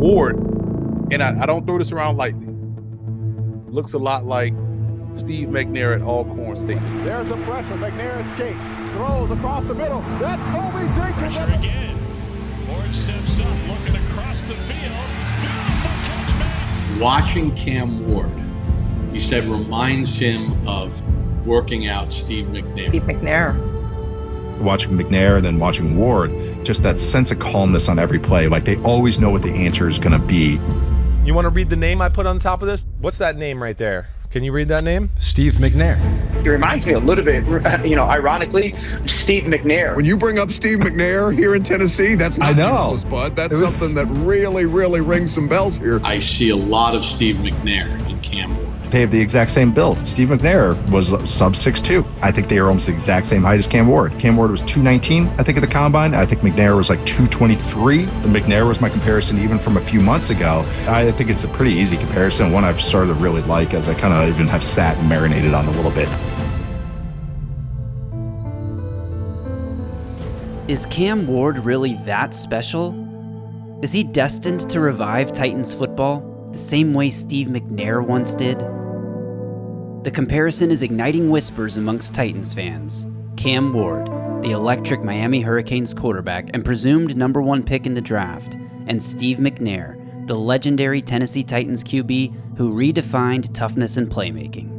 Ward, and I don't throw this around lightly, looks a lot like Steve McNair at Alcorn State. There's the pressure. McNair escapes. Throws across the middle. That's Kobe Jenkins. Pressure again. Ward steps up, looking across the field. Beautiful catch, man. Watching Cam Ward, he said, reminds him of working out Steve McNair. Steve McNair. Watching McNair and then watching Ward, just that sense of calmness on every play. Like they always know what the answer is going to be. You want to read the name I put on top of this? What's that name right there? Can you read that name? Steve McNair. It reminds me a little bit, ironically, Steve McNair. When you bring up Steve McNair here in Tennessee, that's not useless, bud. That's something that really, really rings some bells here. I see a lot of Steve McNair in Cam Ward. They have the exact same build. Steve McNair was sub 6'2". I think they are almost the exact same height as Cam Ward. Cam Ward was 219, I think, at the combine. I think McNair was like 223. And McNair was my comparison even from a few months ago. I think it's a pretty easy comparison, one I've started to really like as I kind of even have sat and marinated on a little bit. Is Cam Ward really that special? Is he destined to revive Titans football the same way Steve McNair once did? The comparison is igniting whispers amongst Titans fans. Cam Ward, the electric Miami Hurricanes quarterback and presumed number 1 pick in the draft, and Steve McNair, the legendary Tennessee Titans QB who redefined toughness and playmaking.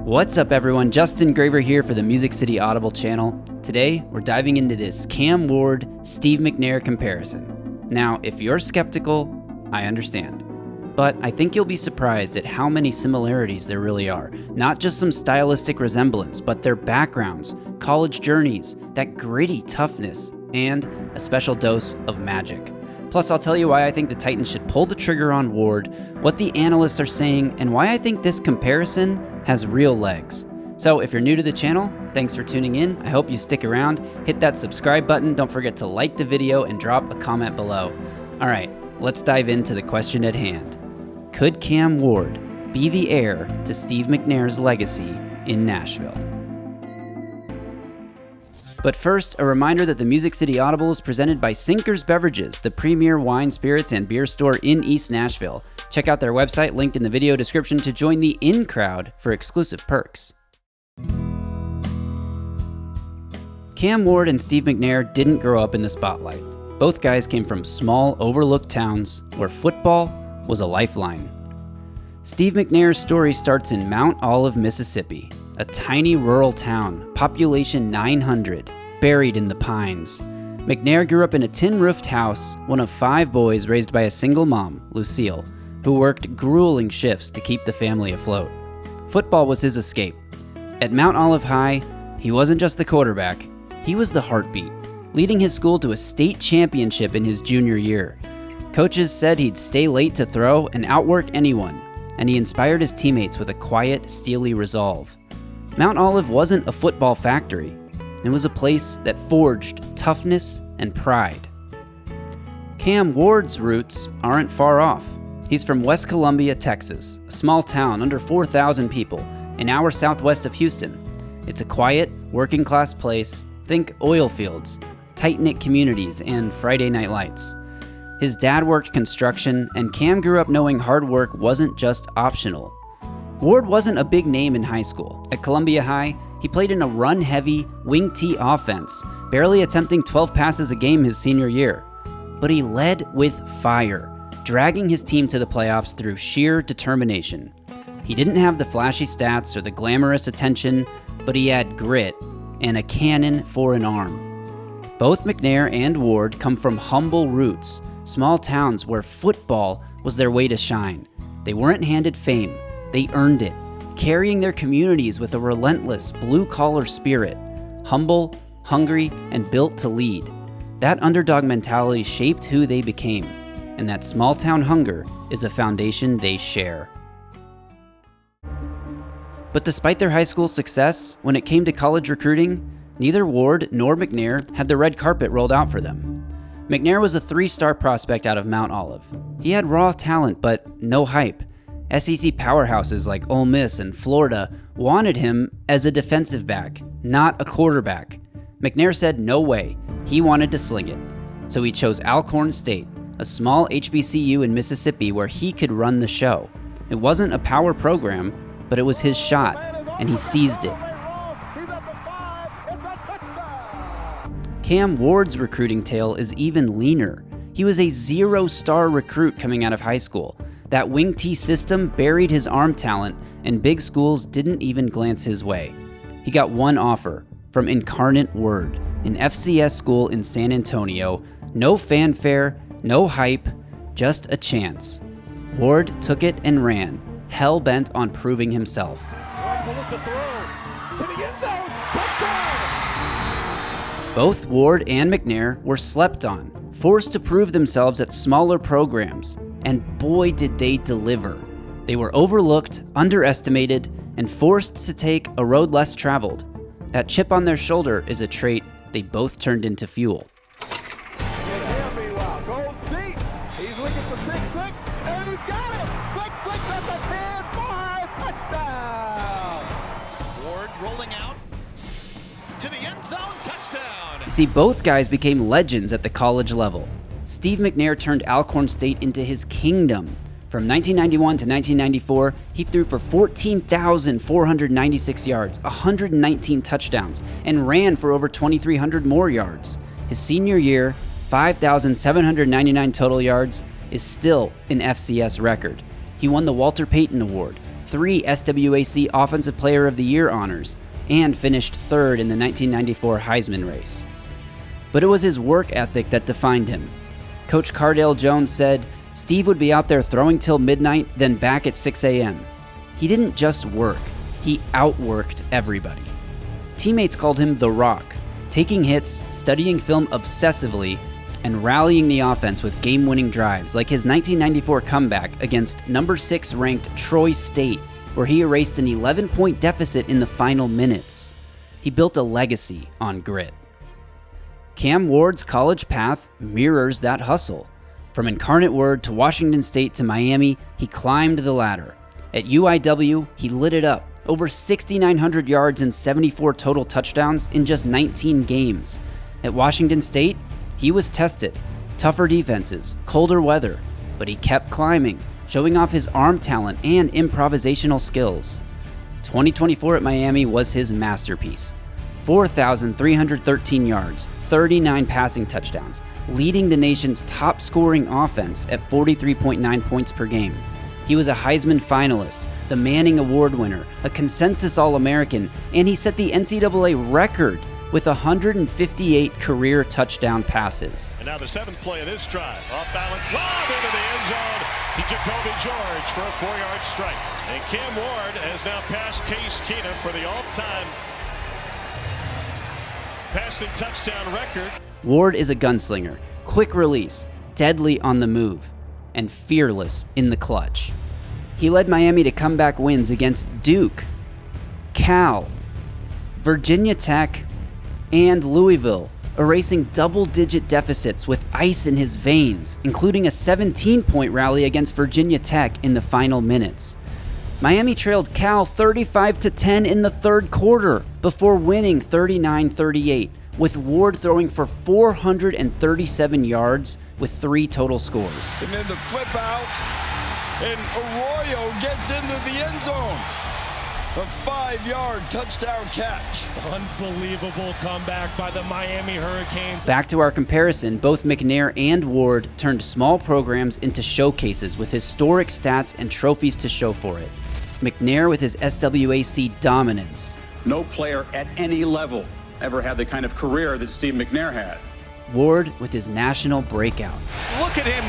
What's up, everyone? Justin Graver here for the Music City Audible channel. Today, we're diving into this Cam Ward, Steve McNair comparison. Now, if you're skeptical, I understand. But I think you'll be surprised at how many similarities there really are. Not just some stylistic resemblance, but their backgrounds, college journeys, that gritty toughness, and a special dose of magic. Plus, I'll tell you why I think the Titans should pull the trigger on Ward, what the analysts are saying, and why I think this comparison has real legs. So if you're new to the channel, thanks for tuning in. I hope you stick around. Hit that subscribe button. Don't forget to like the video and drop a comment below. All right, let's dive into the question at hand. Could Cam Ward be the heir to Steve McNair's legacy in Nashville? But first, a reminder that the Music City Audible is presented by Sinkers Beverages, the premier wine, spirits, and beer store in East Nashville. Check out their website linked in the video description to join the in crowd for exclusive perks. Cam Ward and Steve McNair didn't grow up in the spotlight. Both guys came from small, overlooked towns where football was a lifeline. Steve McNair's story starts in Mount Olive, Mississippi, a tiny rural town, population 900, buried in the pines. McNair grew up in a tin-roofed house, one of 5 boys raised by a single mom, Lucille, who worked grueling shifts to keep the family afloat. Football was his escape. At Mount Olive High, he wasn't just the quarterback, he was the heartbeat, leading his school to a state championship in his junior year. Coaches said he'd stay late to throw and outwork anyone, and he inspired his teammates with a quiet, steely resolve. Mount Olive wasn't a football factory. It was a place that forged toughness and pride. Cam Ward's roots aren't far off. He's from West Columbia, Texas, a small town under 4,000 people, an hour southwest of Houston. It's a quiet, working-class place. Think oil fields, tight-knit communities, and Friday night lights. His dad worked construction, and Cam grew up knowing hard work wasn't just optional. Ward wasn't a big name in high school. At Columbia High, he played in a run-heavy, wing T offense, barely attempting 12 passes a game his senior year. But he led with fire, dragging his team to the playoffs through sheer determination. He didn't have the flashy stats or the glamorous attention, but he had grit and a cannon for an arm. Both McNair and Ward come from humble roots, small towns where football was their way to shine. They weren't handed fame, they earned it, carrying their communities with a relentless blue-collar spirit, humble, hungry, and built to lead. That underdog mentality shaped who they became, and that small-town hunger is a foundation they share. But despite their high school success, when it came to college recruiting, neither Ward nor McNair had the red carpet rolled out for them. McNair was a 3-star prospect out of Mount Olive. He had raw talent, but no hype. SEC powerhouses like Ole Miss and Florida wanted him as a defensive back, not a quarterback. McNair said no way, he wanted to sling it. So he chose Alcorn State, a small HBCU in Mississippi where he could run the show. It wasn't a power program, but it was his shot, and he seized it. Cam Ward's recruiting tale is even leaner. He was a 0-star recruit coming out of high school. That wing T system buried his arm talent, and big schools didn't even glance his way. He got one offer from Incarnate Word, an FCS school in San Antonio. No fanfare, no hype, just a chance. Ward took it and ran, hell-bent on proving himself. Ward will look to throw to the end zone. Touchdown! Both Ward and McNair were slept on, forced to prove themselves at smaller programs, and boy did they deliver. They were overlooked, underestimated, and forced to take a road less traveled. That chip on their shoulder is a trait they both turned into fuel. Meanwhile, goes deep. He's looking for 6-6, and he's got it. 6-6 at the 10-5 touchdown. Ward rolling out to the end zone, touchdown. You see, both guys became legends at the college level. Steve McNair turned Alcorn State into his kingdom. From 1991 to 1994, he threw for 14,496 yards, 119 touchdowns, and ran for over 2,300 more yards. His senior year, 5,799 total yards, is still an FCS record. He won the Walter Payton Award, 3 SWAC Offensive Player of the Year honors, and finished third in the 1994 Heisman race. But it was his work ethic that defined him. Coach Cardale Jones said, Steve would be out there throwing till midnight, then back at 6 a.m. He didn't just work, he outworked everybody. Teammates called him The Rock, taking hits, studying film obsessively, and rallying the offense with game-winning drives like his 1994 comeback against number 6 ranked Troy State, where he erased an 11-point deficit in the final minutes. He built a legacy on grit. Cam Ward's college path mirrors that hustle. From Incarnate Word to Washington State to Miami, he climbed the ladder. At UIW, he lit it up. Over 6,900 yards and 74 total touchdowns in just 19 games. At Washington State, he was tested. Tougher defenses, colder weather, but he kept climbing, showing off his arm talent and improvisational skills. 2024 at Miami was his masterpiece. 4,313 yards, 39 passing touchdowns, leading the nation's top-scoring offense at 43.9 points per game. He was a Heisman finalist, the Manning Award winner, a consensus All-American, and he set the NCAA record with 158 career touchdown passes. And now the 7th play of this drive. Off balance, lob into the end zone to Jacoby George for a 4-yard strike. And Cam Ward has now passed Case Keenum for the all-time passing touchdown record. Ward is a gunslinger, quick release, deadly on the move, and fearless in the clutch. He led Miami to comeback wins against Duke, Cal, Virginia Tech, and Louisville, erasing double-digit deficits with ice in his veins, including a 17-point rally against Virginia Tech in the final minutes. Miami trailed Cal 35-10 in the third quarter before winning 39-38, with Ward throwing for 437 yards with 3 total scores. And then the flip out, and Arroyo gets into the end zone. A 5-yard touchdown catch. Unbelievable comeback by the Miami Hurricanes. Back to our comparison, both McNair and Ward turned small programs into showcases with historic stats and trophies to show for it. McNair with his SWAC dominance. No player at any level ever had the kind of career that Steve McNair had. Ward with his national breakout. Look at him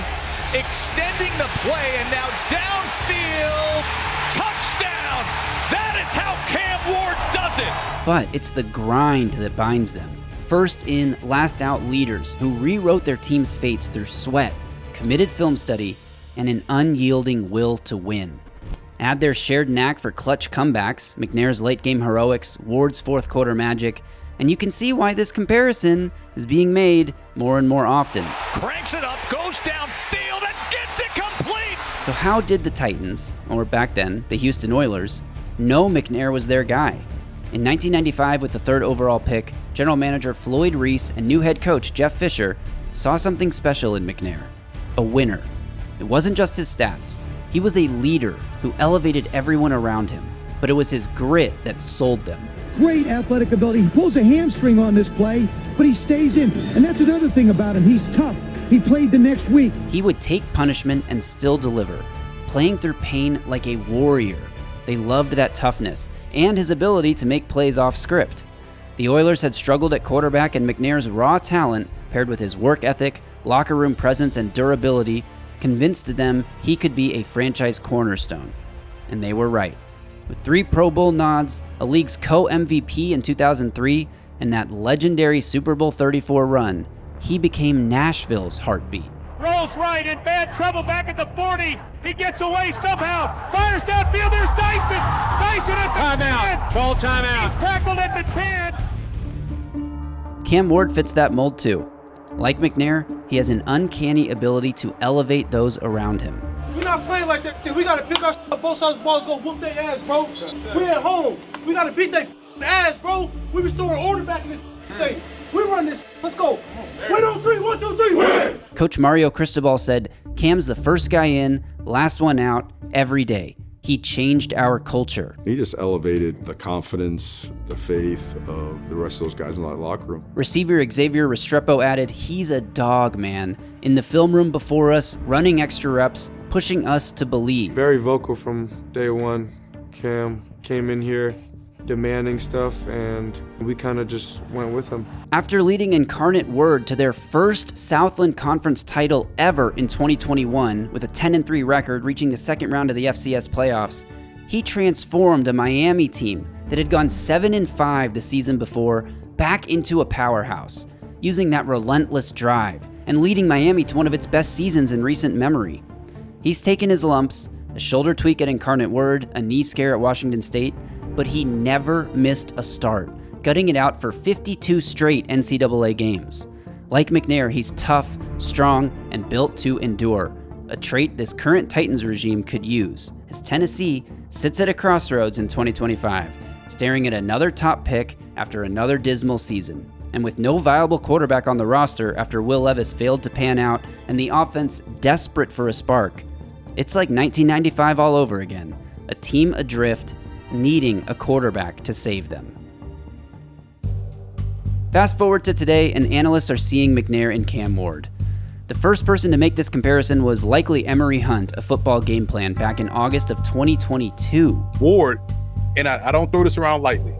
extending the play and now downfield, touchdown! That is how Cam Ward does it! But it's the grind that binds them. First in, last out leaders who rewrote their team's fates through sweat, committed film study, and an unyielding will to win. Add their shared knack for clutch comebacks, McNair's late-game heroics, Ward's fourth-quarter magic, and you can see why this comparison is being made more and more often. Cranks it up, goes downfield, and gets it complete! So how did the Titans, or back then, the Houston Oilers, know McNair was their guy? In 1995, with the 3rd overall pick, general manager Floyd Reese and new head coach Jeff Fisher saw something special in McNair. a winner. It wasn't just his stats. He was a leader who elevated everyone around him, but it was his grit that sold them. Great athletic ability. He pulls a hamstring on this play, but he stays in. And that's another thing about him. He's tough. He played the next week. He would take punishment and still deliver, playing through pain like a warrior. They loved that toughness and his ability to make plays off script. The Oilers had struggled at quarterback, and McNair's raw talent, paired with his work ethic, locker room presence, and durability, convinced them he could be a franchise cornerstone. And they were right. With 3 Pro Bowl nods, a league's co-MVP in 2003, and that legendary Super Bowl 34 run, he became Nashville's heartbeat. Rolls right in bad trouble back at the 40. He gets away somehow. Fires downfield. There's Dyson. Dyson at the 10. Ball timeout. He's tackled at the 10. Cam Ward fits that mold too. Like McNair, he has an uncanny ability to elevate those around him. We're not playing like that. We got to pick our shit up. Both sides of the ball is going to whoop their ass, bro. We're at home. We got to beat their ass, bro. We restoring order back in this state. We run this. Let's go. 1, 2, 3. 1, 2, 3. Win. Coach Mario Cristobal said, Cam's the first guy in, last one out, every day. He changed our culture. He just elevated the confidence, the faith of the rest of those guys in that locker room. Receiver Xavier Restrepo added, he's a dog, man. In the film room before us, running extra reps, pushing us to believe. Very vocal from day one. Cam came in here demanding stuff, and we kind of just went with him. After leading Incarnate Word to their first Southland Conference title ever in 2021, with a 10-3 record reaching the second round of the FCS playoffs, he transformed a Miami team that had gone 7-5 the season before back into a powerhouse, using that relentless drive and leading Miami to one of its best seasons in recent memory. He's taken his lumps, a shoulder tweak at Incarnate Word, a knee scare at Washington State, but he never missed a start, gutting it out for 52 straight NCAA games. Like McNair, he's tough, strong, and built to endure, a trait this current Titans regime could use, as Tennessee sits at a crossroads in 2025, staring at another top pick after another dismal season, and with no viable quarterback on the roster after Will Levis failed to pan out and the offense desperate for a spark. It's like 1995 all over again, a team adrift, needing a quarterback to save them. Fast forward to today, and analysts are seeing McNair and Cam Ward. The first person to make this comparison was likely Emory Hunt, a football game plan back in August of 2022. Ward, and I don't throw this around lightly,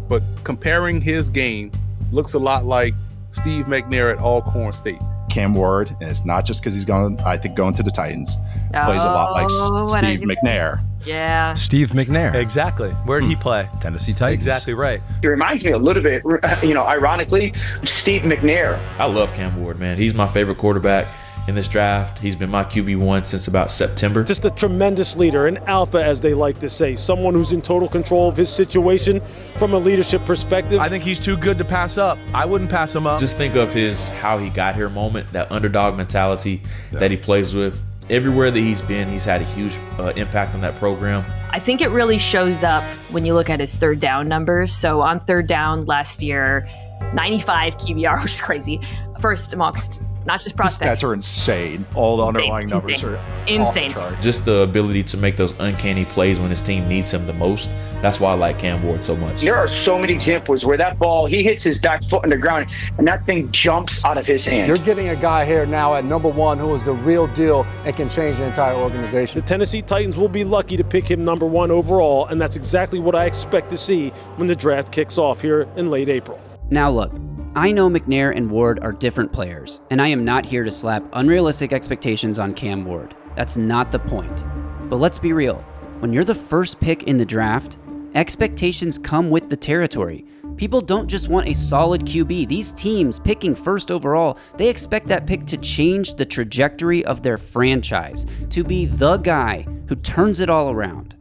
but comparing his game looks a lot like Steve McNair at Alcorn State. Cam Ward, and it's not just because he's going to the Titans, plays a lot like Steve McNair. Yeah. Steve McNair. Exactly. Where did he play? Tennessee Titans. Exactly right. It reminds me a little bit, ironically, of Steve McNair. I love Cam Ward, man. He's my favorite quarterback in this draft. He's been my QB1 since about September. Just a tremendous leader, an alpha, as they like to say. Someone who's in total control of his situation from a leadership perspective. I think he's too good to pass up. I wouldn't pass him up. Just think of his how he got here moment, that underdog mentality that he plays with. Everywhere that he's been, he's had a huge impact on that program. I think it really shows up when you look at his third down numbers. So on third down last year, 95 QBR, which is crazy. First amongst not just prospects. These stats are insane. All the underlying numbers are insane. Off the chart. Just the ability to make those uncanny plays when his team needs him the most. That's why I like Cam Ward so much. There are so many examples where that ball, he hits his back foot on the ground, and that thing jumps out of his hand. You're getting a guy here now at number 1 who is the real deal and can change the entire organization. The Tennessee Titans will be lucky to pick him number 1 overall, and that's exactly what I expect to see when the draft kicks off here in late April. Now look, I know McNair and Ward are different players, and I am not here to slap unrealistic expectations on Cam Ward. That's not the point. But let's be real. When you're the first pick in the draft, expectations come with the territory. People don't just want a solid QB. These teams picking first overall, they expect that pick to change the trajectory of their franchise, to be the guy who turns it all around.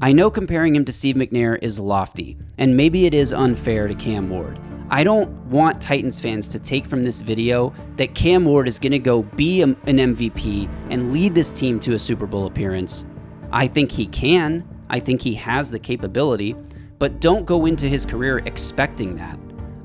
I know comparing him to Steve McNair is lofty, and maybe it is unfair to Cam Ward. I don't want Titans fans to take from this video that Cam Ward is going to go be an MVP and lead this team to a Super Bowl appearance. I think he can. I think he has the capability, but don't go into his career expecting that.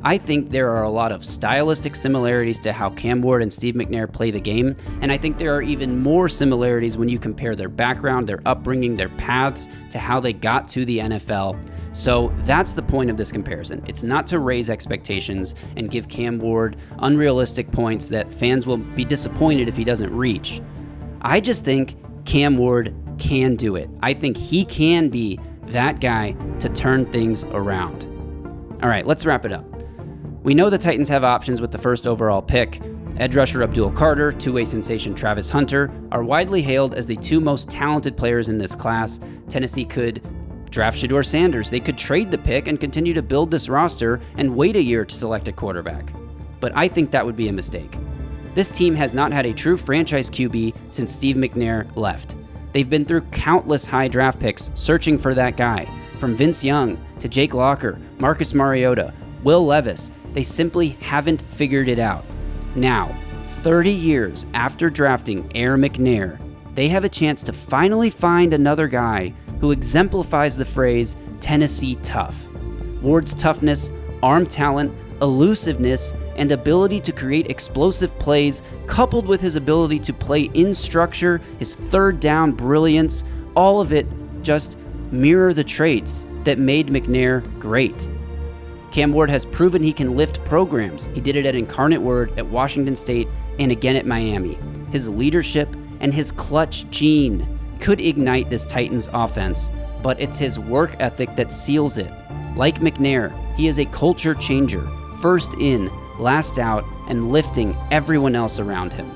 I think there are a lot of stylistic similarities to how Cam Ward and Steve McNair play the game, and I think there are even more similarities when you compare their background, their upbringing, their paths to how they got to the NFL. So that's the point of this comparison. It's not to raise expectations and give Cam Ward unrealistic points that fans will be disappointed if he doesn't reach. I just think Cam Ward can do it. I think he can be that guy to turn things around. All right, let's wrap it up. We know the Titans have options with the first overall pick. Edge rusher Abdul Carter, two-way sensation Travis Hunter are widely hailed as the two most talented players in this class. Tennessee could draft Shedeur Sanders. They could trade the pick and continue to build this roster and wait a year to select a quarterback. But I think that would be a mistake. This team has not had a true franchise QB since Steve McNair left. They've been through countless high draft picks searching for that guy. From Vince Young to Jake Locker, Marcus Mariota, Will Levis, they simply haven't figured it out. Now, 30 years after drafting Air McNair, they have a chance to finally find another guy who exemplifies the phrase Tennessee tough. Ward's toughness, arm talent, elusiveness, and ability to create explosive plays, coupled with his ability to play in structure, his third down brilliance, all of it just mirror the traits that made McNair great. Cam Ward has proven he can lift programs. He did it at Incarnate Word, at Washington State, and again at Miami. His leadership and his clutch gene could ignite this Titans offense, but it's his work ethic that seals it. Like McNair, he is a culture changer, first in, last out, and lifting everyone else around him.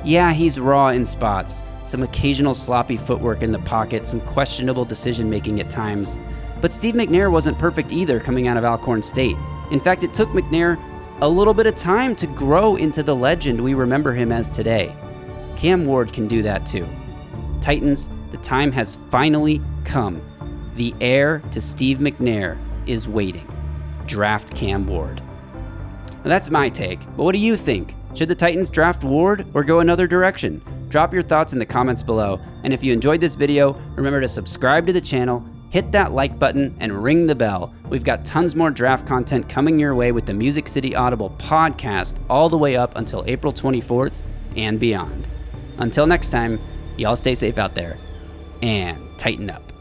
Yeah, he's raw in spots, some occasional sloppy footwork in the pocket, some questionable decision-making at times. But Steve McNair wasn't perfect either coming out of Alcorn State. In fact, it took McNair a little bit of time to grow into the legend we remember him as today. Cam Ward can do that too. Titans, the time has finally come. The heir to Steve McNair is waiting. Draft Cam Ward. Now, that's my take, but what do you think? Should the Titans draft Ward or go another direction? Drop your thoughts in the comments below, and if you enjoyed this video, remember to subscribe to the channel, hit that like button, and ring the bell. We've got tons more draft content coming your way with the Music City Audible podcast all the way up until April 24th and beyond. Until next time, y'all stay safe out there and tighten up.